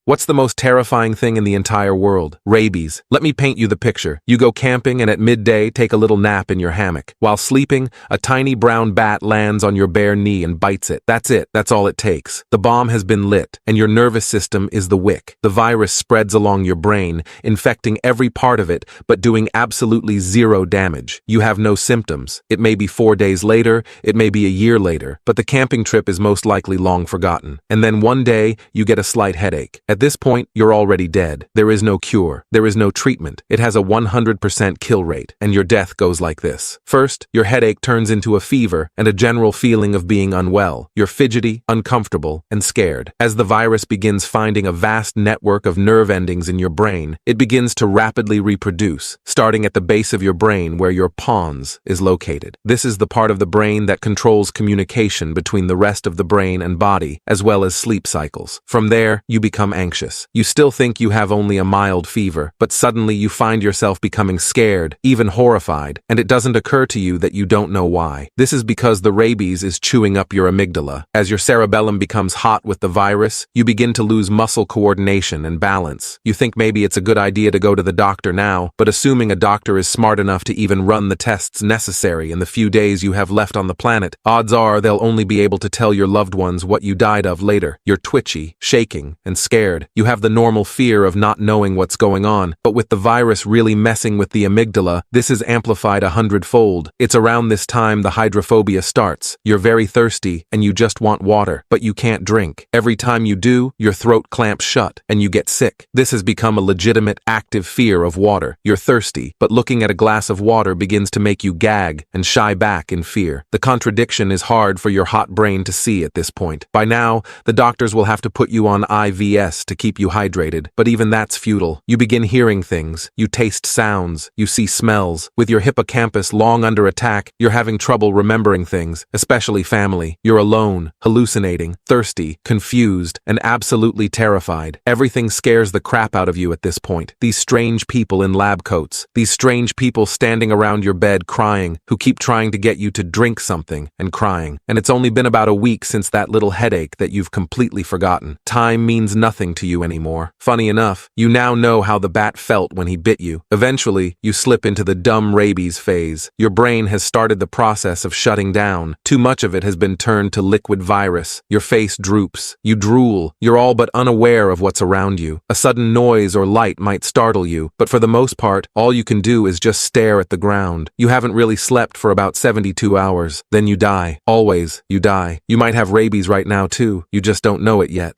What's the most terrifying thing in the entire world? Rabies. Let me paint you the picture. You go camping and at midday take a little nap in your hammock. While sleeping, a tiny brown bat lands on your bare knee and bites it. That's it. That's all it takes. The bomb has been lit, and your nervous system is the wick. The virus spreads along your brain, infecting every part of it, but doing absolutely zero damage. You have no symptoms. It may be 4 days later, it may be a year later, but the camping trip is most likely long forgotten. And then one day, you get a slight headache. At this point, you're already dead. There is no cure. There is no treatment. It has a 100% kill rate, and your death goes like this. First, your headache turns into a fever and a general feeling of being unwell. You're fidgety, uncomfortable, and scared. As the virus begins finding a vast network of nerve endings in your brain, it begins to rapidly reproduce, starting at the base of your brain where your pons is located. This is the part of the brain that controls communication between the rest of the brain and body, as well as sleep cycles. From there, you become anxious. You still think you have only a mild fever, but suddenly you find yourself becoming scared, even horrified, and it doesn't occur to you that you don't know why. This is because the rabies is chewing up your amygdala. As your cerebellum becomes hot with the virus, you begin to lose muscle coordination and balance. You think maybe it's a good idea to go to the doctor now, but assuming a doctor is smart enough to even run the tests necessary in the few days you have left on the planet, odds are they'll only be able to tell your loved ones what you died of later. You're twitchy, shaking, and scared. You have the normal fear of not knowing what's going on, but with the virus really messing with the amygdala, this is amplified 100-fold. It's around this time the hydrophobia starts. You're very thirsty, and you just want water, but you can't drink. Every time you do, your throat clamps shut, and you get sick. This has become a legitimate, active fear of water. You're thirsty, but looking at a glass of water begins to make you gag and shy back in fear. The contradiction is hard for your hot brain to see at this point. By now, the doctors will have to put you on IVs to keep you hydrated, but even that's futile. You begin hearing things, you taste sounds, you see smells. With your hippocampus long under attack, you're having trouble remembering things, especially family. You're alone, hallucinating, thirsty, confused, and absolutely terrified. Everything scares the crap out of you at this point. These strange people in lab coats, these strange people standing around your bed crying, who keep trying to get you to drink something and crying. And it's only been about a week since that little headache that you've completely forgotten. Time means nothing to you anymore. Funny enough, you now know how the bat felt when he bit you. Eventually, you slip into the dumb rabies phase. Your brain has started the process of shutting down. Too much of it has been turned to liquid virus. Your face droops. You drool. You're all but unaware of what's around you. A sudden noise or light might startle you, but for the most part, all you can do is just stare at the ground. You haven't really slept for about 72 hours. Then you die. Always, you die. You might have rabies right now too. You just don't know it yet.